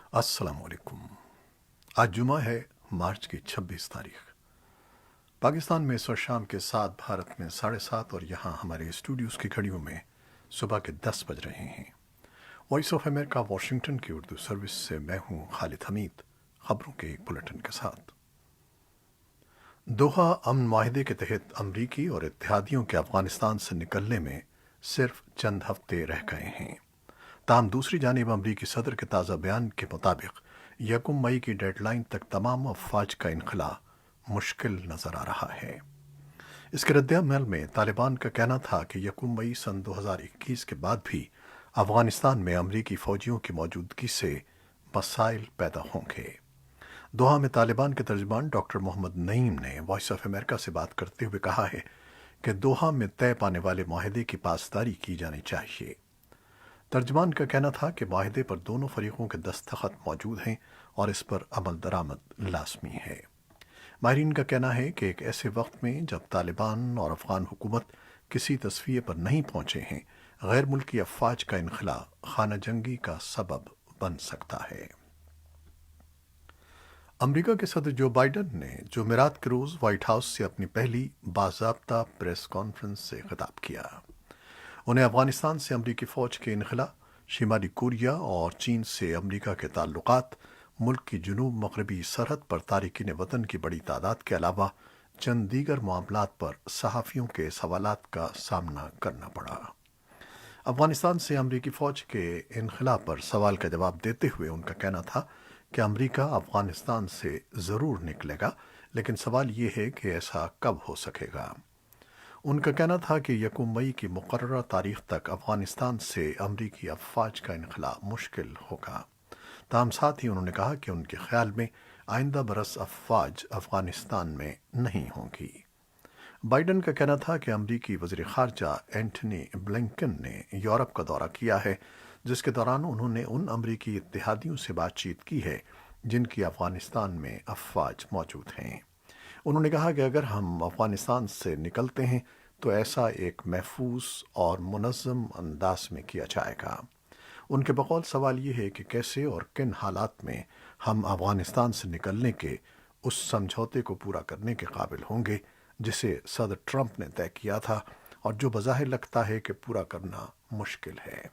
अस्सलाम वालेकुम। आज जुमा है, मार्च की 26 तारीख। पाकिस्तान में इस वक्त शाम के 7, भारत में 7:30 और यहाँ हमारे स्टूडियोज़ की घड़ियों में सुबह के 10 बज रहे हैं। वॉइस ऑफ अमेरिका वाशिंगटन की उर्दू सर्विस से मैं हूँ खालिद हमीद, खबरों के एक बुलेटिन के साथ। दोहा अमन माहिदे के तहत अमरीकी और इत्तेहादियों के अफगानिस्तान से निकलने में सिर्फ चंद हफ्ते रह गए हैं। ताहम दूसरी जानिब अमरीकी सदर के ताज़ा बयान के मुताबिक 1 मई की डेडलाइन तक तमाम अफवाज का इनखला मुश्किल नज़र आ रहा है। इसके रद्द-ए-अमल में तालिबान का कहना था कि 1 मई सन 2021 के बाद भी अफगानिस्तान में अमरीकी फ़ौजियों की मौजूदगी से मसाइल पैदा होंगे। दोहा में तालिबान के तर्जुमान डॉक्टर मोहम्मद नईम ने वॉइस ऑफ अमेरिका से बात करते हुए कहा है कि दोहा में तय पाने वाले माहिदे की पासदारी की जानी चाहिए। तर्जुमान का कहना था कि माहिदे पर दोनों फरीकों के दस्तखत मौजूद हैं और इस पर अमल दरामद लाजमी है। माहिरीन का कहना है कि एक ऐसे वक्त में जब तालिबान और अफगान हुकूमत किसी तस्वीर पर नहीं पहुंचे हैं, गैर मुल्की अफवाज का इनखला खाना जंगी का सबब बन सकता है। अमरीका के सदर जो बाइडन ने जुमेरात के रोज़ व्हाइट हाउस से अपनी पहली बाज़ाब्ता प्रेस कॉन्फ्रेंस से खिताब किया। उन्हें अफगानिस्तान से अमरीकी फ़ौज के इनखला, शिमाली कोरिया और चीन से अमरीका के ताल्लुकात, मुल्क की जुनूब मगरबी सरहद पर तारिकीन वतन की बड़ी तादाद के अलावा चंद दीगर मामलात पर सहाफ़ियों के सवालात का सामना करना पड़ा। अफगानिस्तान से अमरीकी फ़ौज के इनखला पर सवाल का जवाब देते हुए उनका कहना था कि अमरीका अफगानिस्तान से ज़रूर निकलेगा, लेकिन सवाल ये है कि ऐसा कब हो सकेगा। उनका कहना था कि 1 मई की मुकर्ररा तारीख तक अफगानिस्तान से अमरीकी अफवाज का इनखला मुश्किल होगा। ताहम साथ ही उन्होंने कहा कि उनके ख्याल में आइंदा बरस अफवाज अफगानिस्तान में नहीं होंगी। बाइडन का कहना था कि अमरीकी वज़ीर ख़ारजा एंटनी ब्लिंकन ने यूरोप का दौरा किया है, जिसके दौरान उन्होंने उन अमरीकी इत्तेहादियों से बातचीत की है जिनकी अफगानिस्तान में अफवाज मौजूद हैं। उन्होंने कहा कि अगर हम अफगानिस्तान से निकलते हैं तो ऐसा एक महफूज और मुनज़्ज़म अंदाज में किया जाएगा। उनके बकौल सवाल ये है कि कैसे और किन हालात में हम अफगानिस्तान से निकलने के उस समझौते को पूरा करने के काबिल होंगे जिसे सदर ट्रंप ने तय किया था और जो बज़ाहिर लगता है कि पूरा करना मुश्किल है।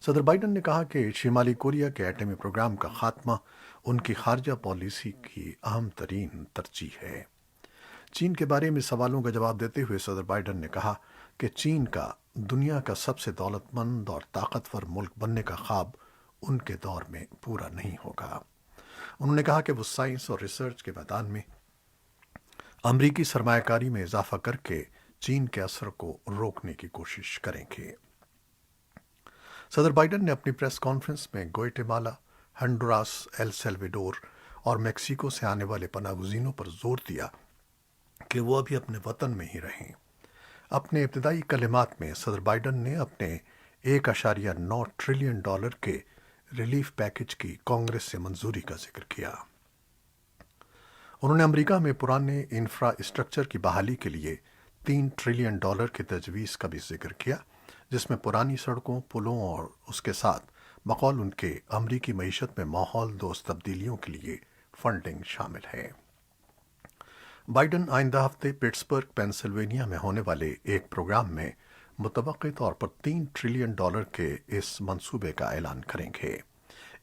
सदर बाइडन ने कहा कि शिमाली कोरिया के एटमी प्रोग्राम का खात्मा उनकी खारजा पॉलिसी की अहम तरीन तरजीह है। चीन के बारे में सवालों का जवाब देते हुए सदर बाइडन ने कहा कि चीन का दुनिया का सबसे दौलतमंद और ताकतवर मुल्क बनने का ख्वाब उनके दौर में पूरा नहीं होगा। उन्होंने कहा कि वो साइंस और रिसर्च के मैदान में अमरीकी सरमायाकारी में इजाफा करके चीन के असर को रोकने की कोशिश करेंगे। सदर बाइडन ने अपनी प्रेस कॉन्फ्रेंस में ग्वाटेमाला, हंडुरास, एल सल्वाडोर और मेक्सिको से आने वाले पनाहगज़ीनों पर जोर दिया कि वो अभी अपने वतन में ही रहें। अपने इब्तिदाई कलिमात में सदर बाइडन ने अपने $1.9 ट्रिलियन के रिलीफ पैकेज की कांग्रेस से मंजूरी का जिक्र किया। उन्होंने अमेरिका में पुराने इंफ्रास्ट्रक्चर की बहाली के लिए $3 ट्रिलियन की तजवीज़ का भी जिक्र किया, जिसमें पुरानी सड़कों, पुलों और उसके साथ बकौल उनके अमरीकी मईशत में माहौल दोस्त तब्दीलियों के लिए फंडिंग शामिल है। बाइडन आइंदा हफ्ते पिट्सबर्ग, पेंसिल्वेनिया में होने वाले एक प्रोग्राम में मुतवक्की तौर पर $3 ट्रिलियन के इस मंसूबे का ऐलान करेंगे।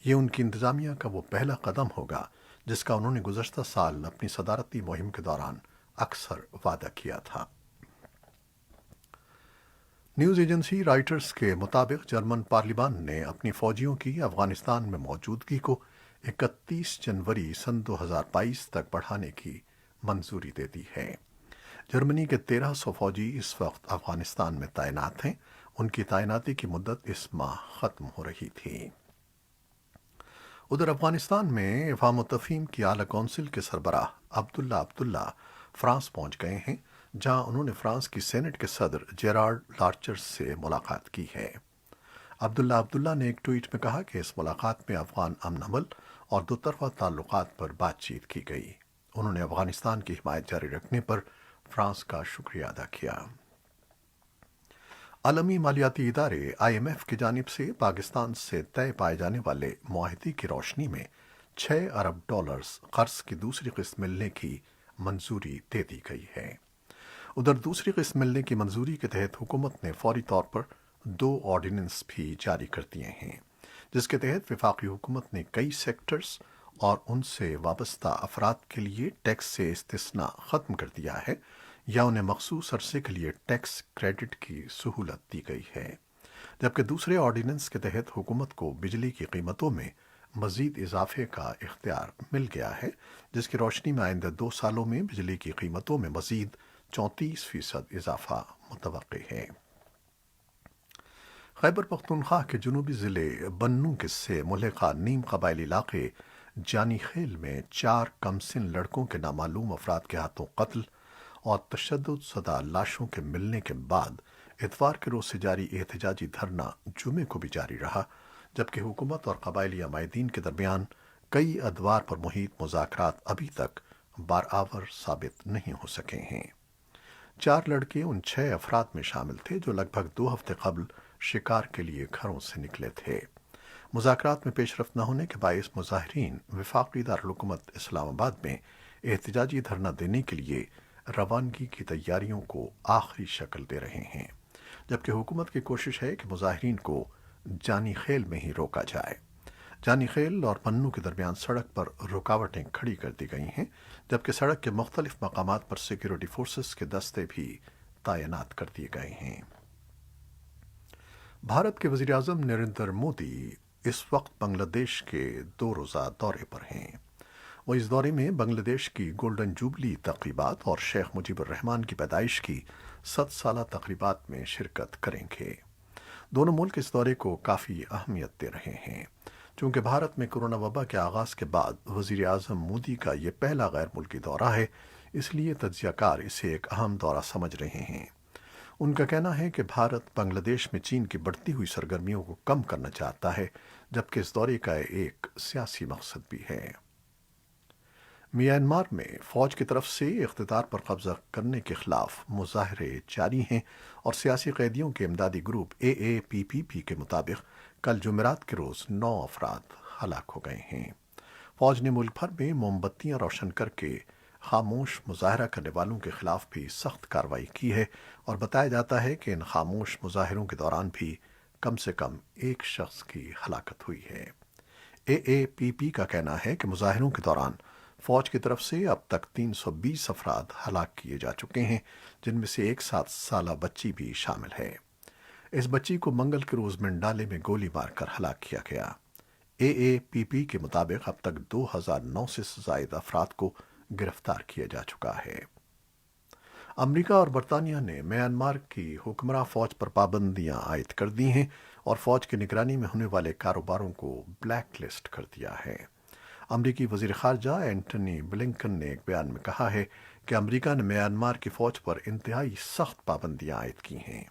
ये उनकी इंतज़ामिया का वो पहला कदम होगा जिसका उन्होंने गुज़श्ता साल अपनी सदारती मुहिम के दौरान अक्सर वादा किया था। न्यूज़ एजेंसी राइटर्स के मुताबिक जर्मन पार्लिमान ने अपनी फ़ौजियों की अफगानिस्तान में मौजूदगी को 31 जनवरी सन 2022 तक बढ़ाने की मंजूरी दे दी है। जर्मनी के 1300 फ़ौजी इस वक्त अफगानिस्तान में तैनात हैं। उनकी तैनाती की मुद्दत इस माह ख़त्म हो रही थी। उधर अफगानिस्तान में इफ़ाम तफ़हीम की आला कौंसिल के सरबराह अब्दुल्ला फ्रांस पहुंच गए हैं, जहां उन्होंने फ्रांस की सेनेट के सदर जेरार्ड लार्चर से मुलाकात की है। अब्दुल्ला ने एक ट्वीट में कहा कि इस मुलाकात में अफगान अमन अमल और दोतरफा ताल्लुकात पर बातचीत की गई। उन्होंने अफगानिस्तान की हिमायत जारी रखने पर फ्रांस का शुक्रिया अदा किया। عالمی مالیاتی ادارے IMF کی جانب سے پاکستان سے طے پائے جانے والے معاہدے کی روشنی میں $6 ارب قرض کی دوسری قسط ملنے کی منظوری دے دی گئی ہے۔ ادھر دوسری قسط ملنے کی منظوری کے تحت حکومت نے فوری طور پر 2 آرڈیننس بھی جاری کر دیے ہیں، جس کے تحت وفاقی حکومت نے کئی سیکٹرز اور ان سے وابستہ افراد کے لیے ٹیکس سے استثناء ختم کر دیا ہے یا انہیں مخصوص عرصے کے لیے ٹیکس کریڈٹ کی سہولت دی گئی ہے، جبکہ دوسرے آرڈیننس کے تحت حکومت کو بجلی کی قیمتوں میں مزید اضافے کا اختیار مل گیا ہے، جس کی روشنی میں آئندہ 2 سالوں میں بجلی کی قیمتوں میں مزید 34% اضافہ متوقع ہے۔ خیبر پختونخوا کے جنوبی ضلع بنوں سے ملحقہ نیم قبائلی علاقے جانی خیل میں 4 کمسن لڑکوں کے نامعلوم افراد کے ہاتھوں قتل اور تشدد زدہ لاشوں کے ملنے کے بعد اتوار کے روز سے جاری احتجاجی دھرنا جمعے کو بھی جاری رہا، جبکہ حکومت اور قبائلی عمائدین کے درمیان کئی ادوار پر محیط مذاکرات ابھی تک بارآور ثابت نہیں ہو سکے ہیں۔ 4 لڑکے ان 6 افراد میں شامل تھے جو لگ بھگ 2 ہفتے قبل شکار کے لیے گھروں سے نکلے تھے۔ مذاکرات میں پیش رفت نہ ہونے کے باعث مظاہرین وفاقی دارالحکومت اسلام آباد میں احتجاجی دھرنا دینے کے لیے روانگی کی تیاریوں کو آخری شکل دے رہے ہیں، جبکہ حکومت کی کوشش ہے کہ مظاہرین کو جانی خیل میں ہی روکا جائے۔ جانی خیل اور پنوں کے درمیان سڑک پر رکاوٹیں کھڑی کر دی گئی ہیں، جبکہ سڑک کے مختلف مقامات پر سیکیورٹی فورسز کے دستے بھی تعینات کر دیے گئے ہیں۔ بھارت کے وزیر اعظم نریندر مودی اس وقت بنگلہ دیش کے 2 روزہ دورے پر ہیں۔ وہ اس دورے میں بنگلہ دیش کی گولڈن جوبلی تقریبات اور شیخ مجیب الرحمان کی پیدائش کی 100 سالہ تقریبات میں شرکت کریں گے۔ دونوں ملک اس دورے کو کافی اہمیت دے رہے ہیں، چونکہ بھارت میں کورونا وبا کے آغاز کے بعد وزیر اعظم مودی کا یہ پہلا غیر ملکی دورہ ہے، اس لیے تجزیہ کار اسے ایک اہم دورہ سمجھ رہے ہیں۔ ان کا کہنا ہے کہ بھارت بنگلہ دیش میں چین کی بڑھتی ہوئی سرگرمیوں کو کم کرنا چاہتا ہے، جبکہ اس دورے کا ایک سیاسی مقصد بھی ہے۔ میانمار میں فوج کی طرف سے اقتدار پر قبضہ کرنے کے خلاف مظاہرے جاری ہیں اور سیاسی قیدیوں کے امدادی گروپ AAPPP کے مطابق کل جمعرات کے روز 9 افراد ہلاک ہو گئے ہیں۔ فوج نے ملک بھر میں موم بتیاں روشن کر کے خاموش مظاہرہ کرنے والوں کے خلاف بھی سخت کارروائی کی ہے اور بتایا جاتا ہے کہ ان خاموش مظاہروں کے دوران بھی کم سے کم 1 شخص کی ہلاکت ہوئی ہے۔ AAPP کا کہنا ہے کہ مظاہروں کے دوران فوج کی طرف سے اب تک 320 افراد ہلاک کیے جا چکے ہیں، جن میں سے ایک 7 سالہ بچی بھی شامل ہے۔ اس بچی کو منگل کے روز منڈالے میں گولی مار کر ہلاک کیا گیا۔ AAPP کے مطابق اب تک 2009 سے زائد افراد کو گرفتار کیا جا چکا ہے۔ امریکہ اور برطانیہ نے میانمار کی حکمراں فوج پر پابندیاں عائد کر دی ہیں اور فوج کی نگرانی میں ہونے والے کاروباروں کو بلیک لسٹ کر دیا ہے۔ امریکی وزیر خارجہ اینٹنی بلنکن نے ایک بیان میں کہا ہے کہ امریکہ نے میانمار کی فوج پر انتہائی سخت پابندیاں عائد کی ہیں۔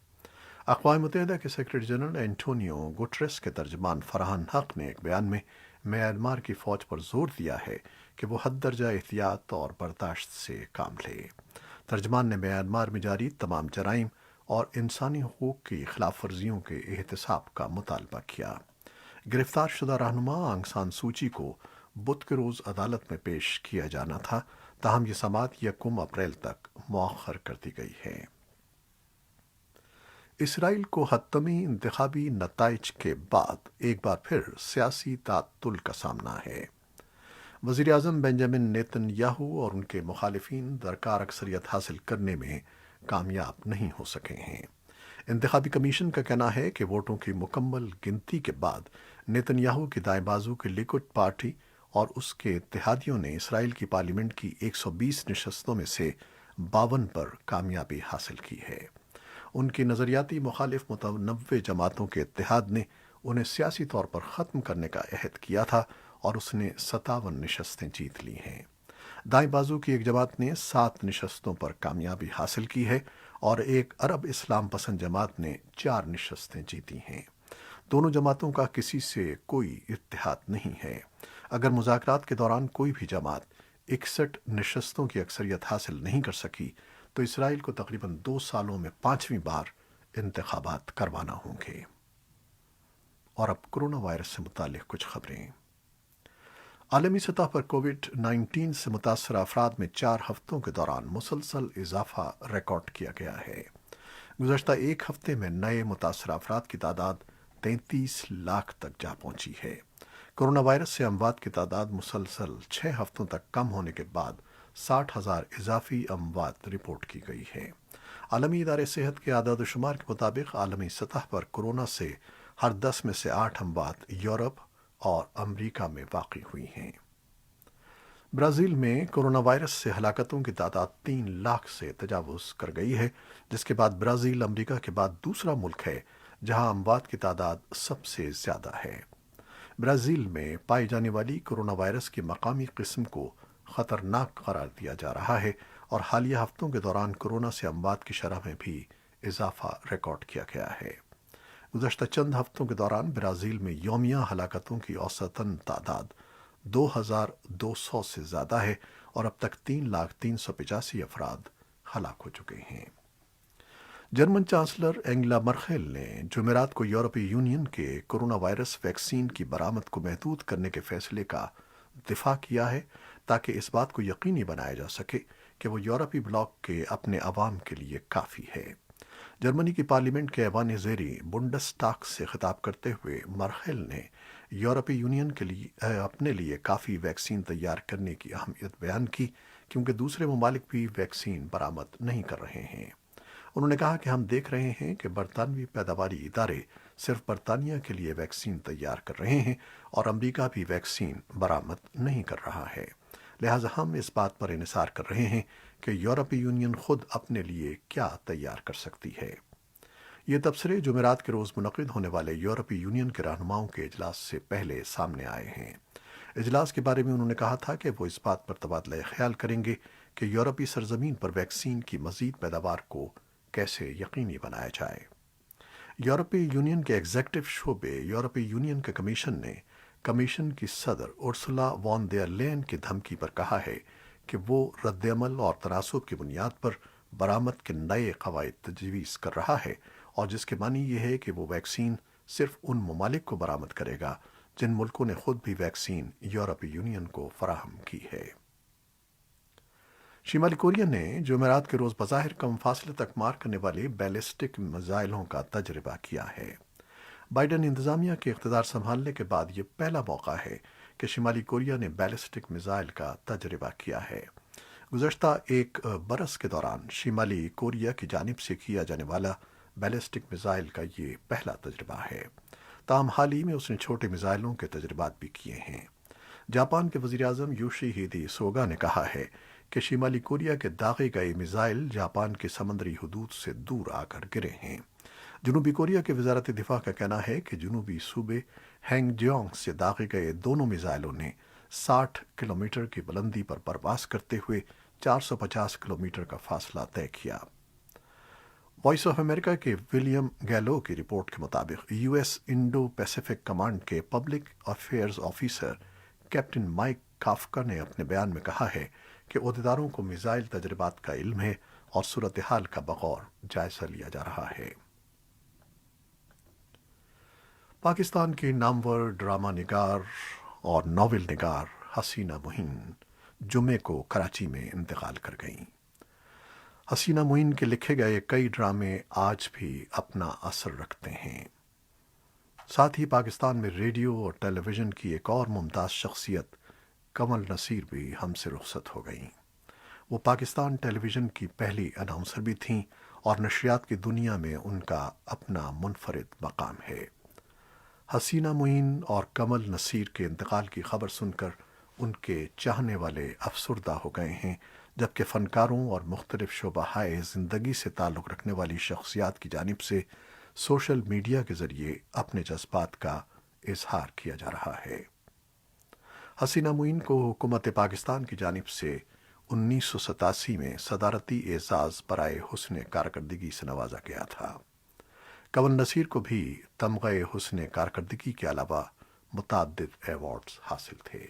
اقوام متحدہ کے سیکرٹری جنرل اینٹونیو گوٹریس کے ترجمان فرحان حق نے ایک بیان میں میانمار کی فوج پر زور دیا ہے کہ وہ حد درجہ احتیاط اور برداشت سے کام لے۔ ترجمان نے میانمار میں جاری تمام جرائم اور انسانی حقوق کی خلاف ورزیوں کے احتساب کا مطالبہ کیا۔ گرفتار شدہ رہنما آنگ سان سوچی کو بدھ کے روز عدالت میں پیش کیا جانا تھا، تاہم یہ سماعت 1 اپریل تک مؤخر کر دی گئی ہے۔ اسرائیل کو حتمی انتخابی نتائج کے بعد ایک بار پھر سیاسی تعطل کا سامنا ہے۔ وزیر اعظم بنجامن نیتن یاہو اور ان کے مخالفین درکار اکثریت حاصل کرنے میں کامیاب نہیں ہو سکے ہیں۔ انتخابی کمیشن کا کہنا ہے کہ ووٹوں کی مکمل گنتی کے بعد نیتن یاہو کی دائیں بازو کی لیکوڈ پارٹی اور اس کے اتحادیوں نے اسرائیل کی پارلیمنٹ کی 120 نشستوں میں سے 52 پر کامیابی حاصل کی ہے۔ ان کی نظریاتی مخالف متنوع جماعتوں کے اتحاد نے انہیں سیاسی طور پر ختم کرنے کا عہد کیا تھا اور اس نے 57 نشستیں جیت لی ہیں۔ دائیں بازو کی ایک جماعت نے 7 نشستوں پر کامیابی حاصل کی ہے اور ایک عرب اسلام پسند جماعت نے 4 نشستیں جیتی ہیں۔ دونوں جماعتوں کا کسی سے کوئی اتحاد نہیں ہے۔ اگر مذاکرات کے دوران کوئی بھی جماعت 61 نشستوں کی اکثریت حاصل نہیں کر سکی تو اسرائیل کو تقریباً 2 سالوں میں 5ویں بار इंतखाबात करवाना होंगे। और अब कोरोना वायरस से मुतालिक कुछ खबरें। आलमी सतह पर कोविड-19 से मुतासर अफराद में 4 हफ्तों के दौरान मुसलसल इजाफा रिकॉर्ड किया गया है। गुज़श्ता एक हफ्ते में नए मुतासर अफराद की तादाद 33 लाख तक जा पहुंची है। कोरोना वायरस से अमवात की तादाद मुसलसल 6 हफ्तों तक कम होने के बाद 60,000 इजाफी अमवात रिपोर्ट की गई है। आलमी इदारे सेहत के आदाद शुमार के मुताबिक आलमी सतह पर कोरोना से हर 10 में से 8 अमवात यूरोप और अमरीका में वाक़ई हुई हैं। ब्राज़ील में कोरोना वायरस से हलाकतों की तादाद 3 लाख से तजावुज़ कर गई है, जिसके बाद ब्राज़ील अमरीका के बाद दूसरा मुल्क है जहां अमवात की तादाद सबसे ज़्यादा है। ब्राज़ील में पाई जाने वाली कोरोना वायरस की मकामी किस्म को ख़तरनाक करार दिया जा रहा है और हालिया हफ्तों के दौरान कोरोना से अमवात की शरह में भी इजाफा रिकॉर्ड किया गया है। गुज़श्ता चंद हफ्तों के दौरान ब्राज़ील में यौमिया हलाकतों की औसतन तादाद 2,200 से ज़्यादा है और अब तक 3,385,000 अफराद हलाक हो चुके हैं। जर्मन चांसलर एंगेला मर्केल ने जुमेरात को यूरोपीय यूनियन के कोरोना वायरस वैक्सीन की बरामद को महदूद करने के फैसले का दिफा किया है ताकि इस बात को यकीनी बनाया जा सके कि वो यूरोपीय ब्लॉक के अपने अवाम के लिए काफ़ी है। जर्मनी की पार्लियामेंट के ऐवान ज़ेरी बुंडस्टाग से खिताब करते हुए मर्केल ने यूरोपीय यूनियन के लिए अपने लिए काफ़ी वैक्सीन तैयार करने की अहमियत बयान की, क्योंकि दूसरे ममालिक भी वैक्सीन बरामद नहीं कर रहे हैं। उन्होंने कहा कि हम देख रहे हैं कि बरतानवी पैदावारी इदारे सिर्फ बरतानिया के लिए वैक्सीन तैयार कर रहे हैं और अमरीका भी वैक्सीन बरामद नहीं कर रहा है। लिहाजा हम इस बात पर इन्हिसार कर रहे हैं कि यूरोपीय यूनियन खुद अपने लिए क्या तैयार कर सकती है। ये तबसरे जुमेरात के रोज़ मुनक़िद होने वाले यूरोपीय यूनियन के रहनुमाओं के इजलास से पहले सामने आए हैं। इजलास के बारे में उन्होंने कहा था कि वो इस बात पर तबादला ख्याल करेंगे कि यूरोपीय सरजमीन पर वैक्सीन की मज़ीद पैदावार को कैसे यकीनी बनाया जाए। यूरोपीय यूनियन के एग्जेक्टिव शोबे यूरोपीय यूनियन के कमीशन ने कमीशन की सदर उर्सुला वॉन देर लेयन की धमकी पर कहा है कि वो रद्दअमल और तनासुब की बुनियाद पर बरामद के नए कवायद तजवीज़ कर रहा है और जिसके मानी ये है कि वो वैक्सीन सिर्फ उन ममालिक को बरामद करेगा जिन मुल्कों ने खुद भी वैक्सीन यूरोपीय यूनियन को फराहम की है। शिमाली कोरिया ने जुमेरात के रोज़ बज़ाहिर कम फासले तक मार करने वाले बैलिस्टिक मिसाइलों का तजर्बा किया है। बाइडन इंतज़ामिया के इख्तिदार संभालने के बाद ये पहला मौका है कि शिमाली कोरिया ने बैलिस्टिक मिसाइल का तजर्बा किया है। गुज़श्ता एक बरस के दौरान शिमाली कोरिया की जानिब से किया जाने वाला बैलिस्टिक मिसाइल का ये पहला तजर्बा है। ताहम हाल ही में उसने छोटे मिसाइलों के तजर्बात भी किए हैं। जापान के वज़ीर-ए-आज़म योशिहिदे सोगा ने कहा है कि शिमाली कोरिया के दागे गए मिसाइल जापान के समंदरी हदूद से दूर आकर गिरे हैं। जनूबी कोरिया के वजारत दिफा का कहना है कि जनूबी सूबे हैंगजियांग से दागे गए दोनों मिसाइलों ने 60 किलोमीटर की बुलंदी पर परवास करते हुए 450 किलोमीटर का फासला तय किया। वॉइस ऑफ अमेरिका के विलियम गैलो की रिपोर्ट के मुताबिक यूएस इंडो पैसिफिक कमांड के public affairs officer captain Mike Kafka ने अपने बयान में कहा है कि ओहदेदारों को मिसाइल तजर्बात का इल्म है और सूरत हाल का बगौर जायजा लिया जा रहा है। पाकिस्तान की नामवर ड्रामा निगार और नॉवेल निगार हसीना मुइन जुमे को कराची में इंतकाल कर गईं। हसीना मुइन के लिखे गए कई ड्रामे आज भी अपना असर रखते हैं। साथ ही पाकिस्तान में रेडियो और टेलीविज़न की एक और मुमताज़ शख्सियत कमल नसीर भी हमसे रुखसत हो गईं। वो पाकिस्तान टेलीविज़न की पहली अनाउंसर भी थीं और नशरियात की दुनिया में उनका अपना मुनफरिद मकाम है। हसीना मुइन और कमल नसीर के इंतकाल की खबर सुनकर उनके चाहने वाले अफसुर्दा हो गए हैं, जबकि फ़नकारों और मुख्तलिफ शोबाहाए ज़िंदगी से ताल्लुक़ रखने वाली शख्सियात की जानिब से सोशल मीडिया के ज़रिए अपने जज्बात का इजहार किया जा रहा है। हसीना मुइन को हुकूमत पाकिस्तान की जानिब से 1987 में सदारती एजाज़ बराए हुस्न कारकर्दगी से नवाजा गया था। कमल नसीर को भी तमग़े हुस्न कारकर्दगी के अलावा मुतअद्दिद अवार्ड्स हासिल थे।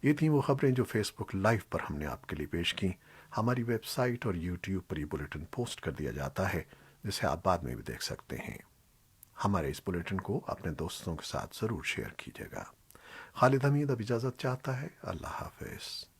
ये थीं वो खबरें जो फेसबुक लाइव पर हमने आपके लिए पेश की। हमारी वेबसाइट और यूट्यूब पर ये बुलेटिन पोस्ट कर दिया जाता है। جسے آپ بعد میں بھی دیکھ سکتے ہیں۔ ہمارے اس بلیٹن کو اپنے دوستوں کے ساتھ ضرور شیئر کیجیے گا۔ خالد حمید اب اجازت چاہتا ہے۔ اللہ حافظ۔